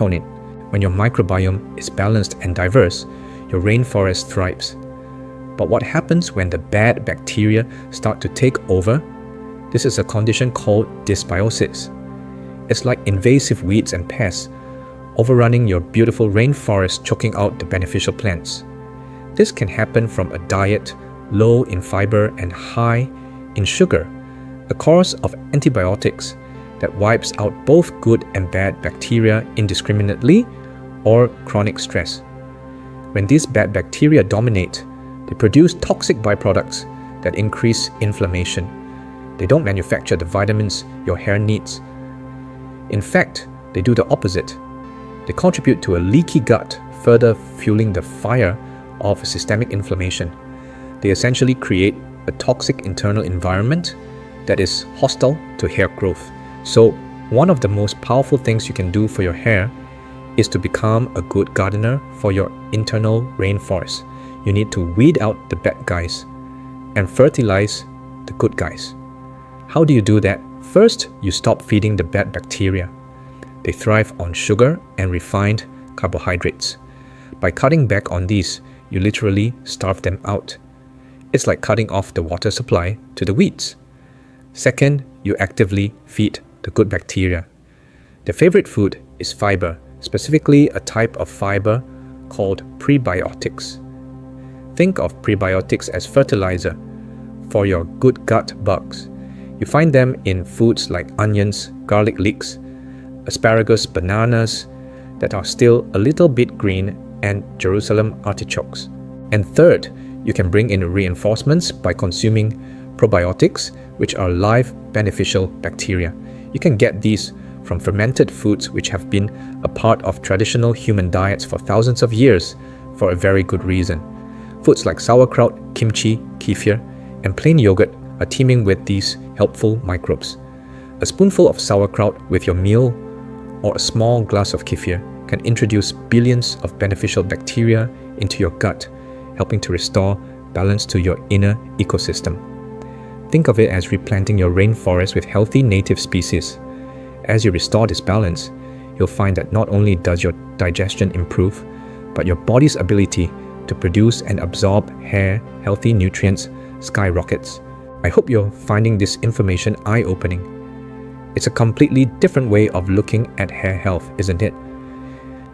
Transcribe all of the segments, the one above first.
Serotonin. When your microbiome is balanced and diverse, your rainforest thrives. But what happens when the bad bacteria start to take over? This is a condition called dysbiosis. It's like invasive weeds and pests overrunning your beautiful rainforest, choking out the beneficial plants. This can happen from a diet low in fiber and high in sugar, a course of antibiotics that wipes out both good and bad bacteria indiscriminately, or chronic stress. When these bad bacteria dominate, they produce toxic byproducts that increase inflammation. They don't manufacture the vitamins your hair needs. In fact, they do the opposite. They contribute to a leaky gut, further fueling the fire of systemic inflammation. They essentially create a toxic internal environment that is hostile to hair growth. So, one of the most powerful things you can do for your hair is to become a good gardener for your internal rainforest. You need to weed out the bad guys and fertilize the good guys. How do you do that? First, you stop feeding the bad bacteria. They thrive on sugar and refined carbohydrates. By cutting back on these, you literally starve them out. It's like cutting off the water supply to the weeds. Second, you actively feed the good bacteria. Their favorite food is fiber, specifically a type of fiber called prebiotics. Think of prebiotics as fertilizer for your good gut bugs. You find them in foods like onions, garlic leeks, asparagus, bananas that are still a little bit green, and Jerusalem artichokes. And third, you can bring in reinforcements by consuming probiotics, which are live beneficial bacteria. You can get these from fermented foods which have been a part of traditional human diets for thousands of years for a very good reason. Foods like sauerkraut, kimchi, kefir, and plain yogurt are teeming with these helpful microbes. A spoonful of sauerkraut with your meal or a small glass of kefir can introduce billions of beneficial bacteria into your gut, helping to restore balance to your inner ecosystem. Think of it as replanting your rainforest with healthy native species. As you restore this balance, you'll find that not only does your digestion improve, but your body's ability to produce and absorb hair healthy nutrients skyrockets. I hope you're finding this information eye-opening. It's a completely different way of looking at hair health, isn't it?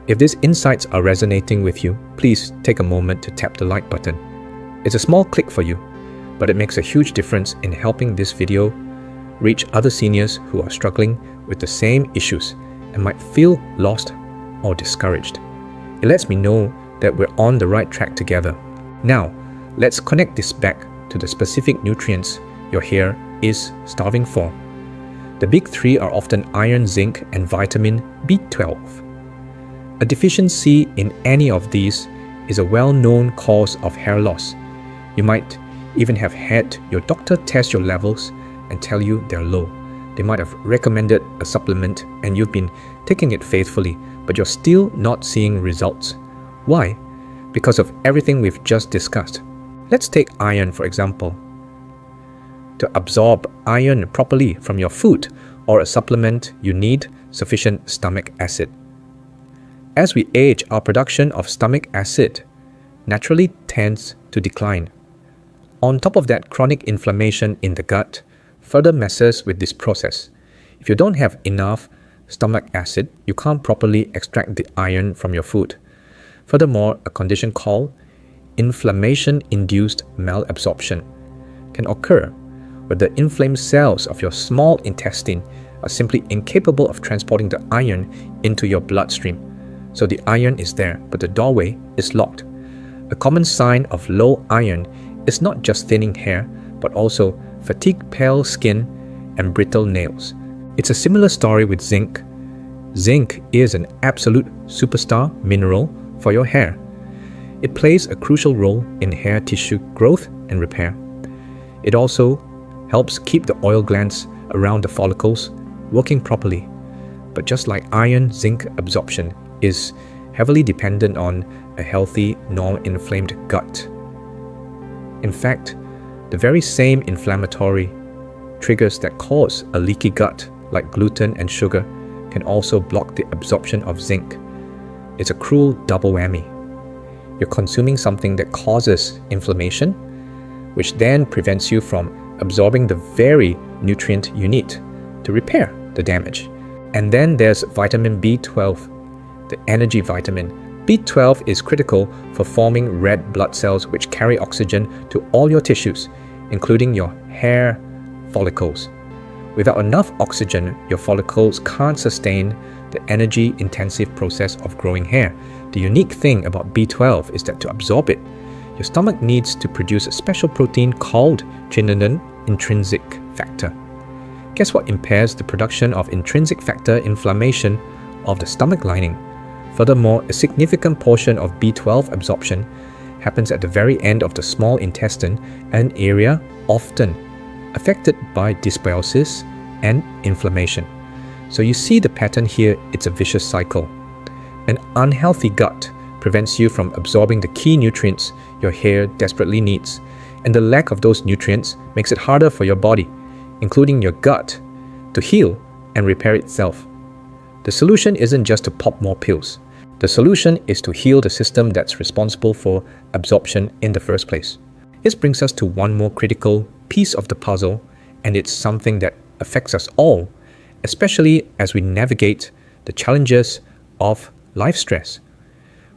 If these insights are resonating with you, please take a moment to tap the like button. It's a small click for you, but it makes a huge difference in helping this video reach other seniors who are struggling with the same issues and might feel lost or discouraged. It lets me know that we're on the right track together. Now, let's connect this back to the specific nutrients your hair is starving for. The big three are often iron, zinc, and vitamin B12. A deficiency in any of these is a well-known cause of hair loss. You might even have had your doctor test your levels and tell you they're low. They might have recommended a supplement and you've been taking it faithfully, but you're still not seeing results. Why? Because of everything we've just discussed. Let's take iron for example. To absorb iron properly from your food or a supplement, you need sufficient stomach acid. As we age, our production of stomach acid naturally tends to decline. On top of that, chronic inflammation in the gut further messes with this process. If you don't have enough stomach acid, you can't properly extract the iron from your food. Furthermore, a condition called inflammation-induced malabsorption can occur where the inflamed cells of your small intestine are simply incapable of transporting the iron into your bloodstream. So the iron is there, but the doorway is locked. A common sign of low iron is not just thinning hair, but also fatigue, pale skin, and brittle nails. It's a similar story with zinc. Zinc is an absolute superstar mineral for your hair. It plays a crucial role in hair tissue growth and repair. It also helps keep the oil glands around the follicles working properly. But just like iron, zinc absorption is heavily dependent on a healthy, non-inflamed gut. In fact, the very same inflammatory triggers that cause a leaky gut, like gluten and sugar, can also block the absorption of zinc. It's a cruel double whammy. You're consuming something that causes inflammation, which then prevents you from absorbing the very nutrient you need to repair the damage. And then there's vitamin B12, the energy vitamin. B12 is critical for forming red blood cells which carry oxygen to all your tissues, including your hair follicles. Without enough oxygen, your follicles can't sustain the energy-intensive process of growing hair. The unique thing about B12 is that to absorb it, your stomach needs to produce a special protein called tryptophan intrinsic factor. Guess what impairs the production of intrinsic factor? Inflammation of the stomach lining. Furthermore, a significant portion of B12 absorption happens at the very end of the small intestine, an area often affected by dysbiosis and inflammation. So you see the pattern here, it's a vicious cycle. An unhealthy gut prevents you from absorbing the key nutrients your hair desperately needs, and the lack of those nutrients makes it harder for your body, including your gut, to heal and repair itself. The solution isn't just to pop more pills. The solution is to heal the system that's responsible for absorption in the first place. This brings us to one more critical piece of the puzzle, and it's something that affects us all, especially as we navigate the challenges of life stress.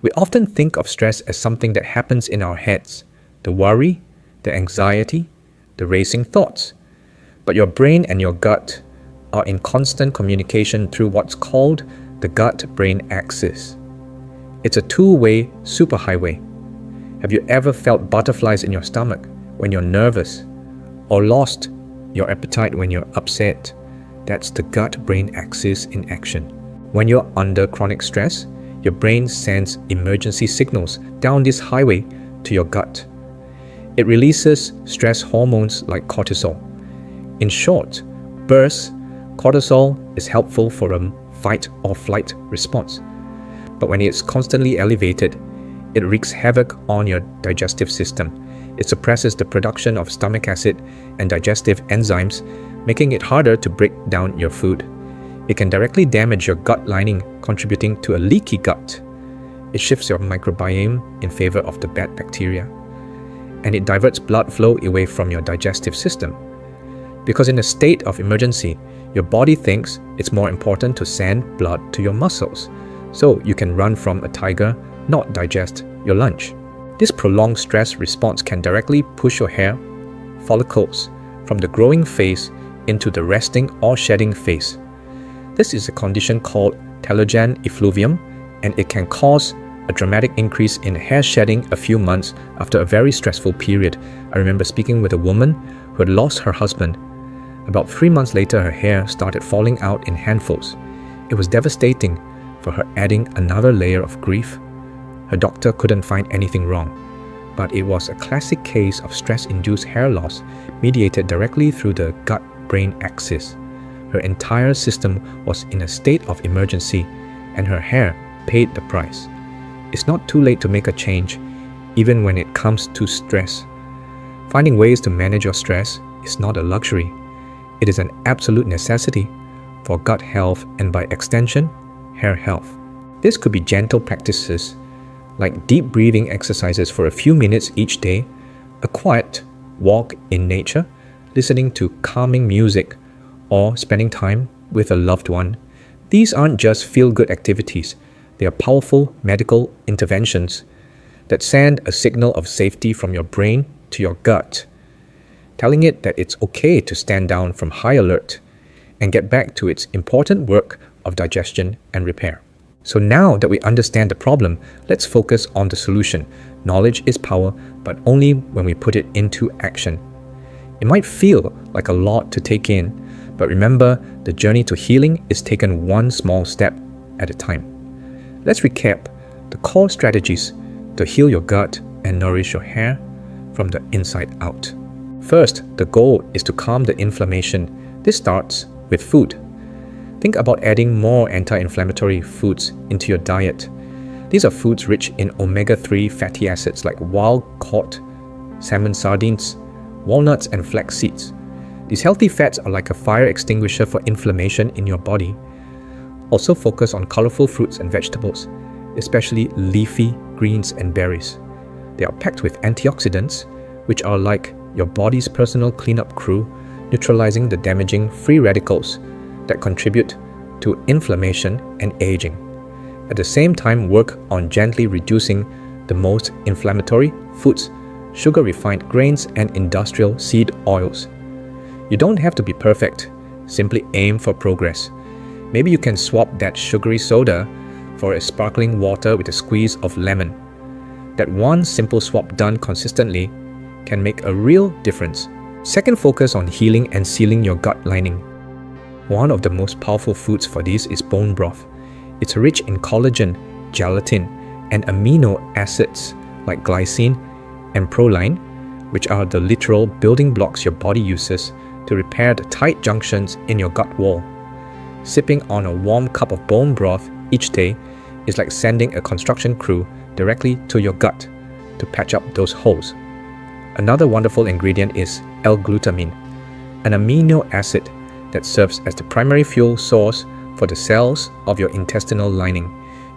We often think of stress as something that happens in our heads, the worry, the anxiety, the racing thoughts. But your brain and your gut are in constant communication through what's called the gut-brain axis. It's a two-way superhighway. Have you ever felt butterflies in your stomach when you're nervous, or lost your appetite when you're upset? That's the gut-brain axis in action. When you're under chronic stress, your brain sends emergency signals down this highway to your gut. It releases stress hormones like cortisol. In short, bursts, cortisol is helpful for a fight or flight response. But when it's constantly elevated, it wreaks havoc on your digestive system. It suppresses the production of stomach acid and digestive enzymes, making it harder to break down your food. It can directly damage your gut lining, contributing to a leaky gut. It shifts your microbiome in favor of the bad bacteria. And it diverts blood flow away from your digestive system. Because in a state of emergency, your body thinks it's more important to send blood to your muscles, so you can run from a tiger, not digest your lunch. This prolonged stress response can directly push your hair follicles from the growing phase into the resting or shedding phase. This is a condition called telogen effluvium, and it can cause a dramatic increase in hair shedding a few months after a very stressful period. I remember speaking with a woman who had lost her husband. About 3 months later, her hair started falling out in handfuls. It was devastating for her, adding another layer of grief. Her doctor couldn't find anything wrong, but it was a classic case of stress-induced hair loss mediated directly through the gut-brain axis. Her entire system was in a state of emergency, and her hair paid the price. It's not too late to make a change, even when it comes to stress. Finding ways to manage your stress is not a luxury. It is an absolute necessity for gut health and, by extension, hair health. This could be gentle practices like deep breathing exercises for a few minutes each day, a quiet walk in nature, listening to calming music, or spending time with a loved one. These aren't just feel-good activities. They are powerful medical interventions that send a signal of safety from your brain to your gut, telling it that it's okay to stand down from high alert and get back to its important work of digestion and repair. So now that we understand the problem, let's focus on the solution. Knowledge is power, but only when we put it into action. It might feel like a lot to take in, but remember, the journey to healing is taken one small step at a time. Let's recap the core strategies to heal your gut and nourish your hair from the inside out. First, the goal is to calm the inflammation. This starts with food. Think about adding more anti-inflammatory foods into your diet. These are foods rich in omega-3 fatty acids like wild-caught salmon sardines, walnuts, and flax seeds. These healthy fats are like a fire extinguisher for inflammation in your body. Also focus on colorful fruits and vegetables, especially leafy greens and berries. They are packed with antioxidants, which are like your body's personal cleanup crew, neutralizing the damaging free radicals that contribute to inflammation and aging. At the same time, work on gently reducing the most inflammatory foods, sugar-refined grains, and industrial seed oils. You don't have to be perfect, simply aim for progress. Maybe you can swap that sugary soda for a sparkling water with a squeeze of lemon. That one simple swap done consistently can make a real difference. Second, focus on healing and sealing your gut lining. One of the most powerful foods for this is bone broth. It's rich in collagen, gelatin, and amino acids like glycine and proline, which are the literal building blocks your body uses to repair the tight junctions in your gut wall. Sipping on a warm cup of bone broth each day is like sending a construction crew directly to your gut to patch up those holes. Another wonderful ingredient is L-glutamine, an amino acid that serves as the primary fuel source for the cells of your intestinal lining.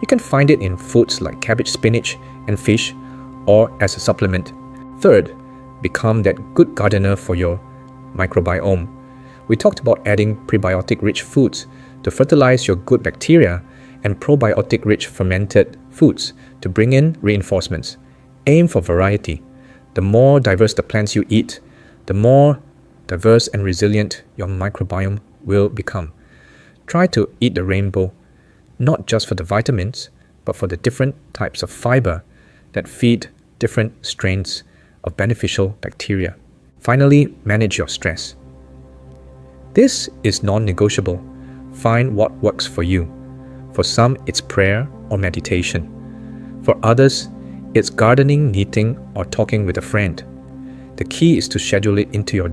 You can find it in foods like cabbage, spinach, and fish, or as a supplement. Third, become that good gardener for your microbiome. We talked about adding prebiotic-rich foods to fertilize your good bacteria and probiotic-rich fermented foods to bring in reinforcements. Aim for variety. The more diverse the plants you eat, the more diverse and resilient your microbiome will become. Try to eat the rainbow, not just for the vitamins, but for the different types of fiber that feed different strains of beneficial bacteria. Finally, manage your stress. This is non-negotiable. Find what works for you. For some, it's prayer or meditation. For others, it's gardening, knitting, or talking with a friend. The key is to schedule it into your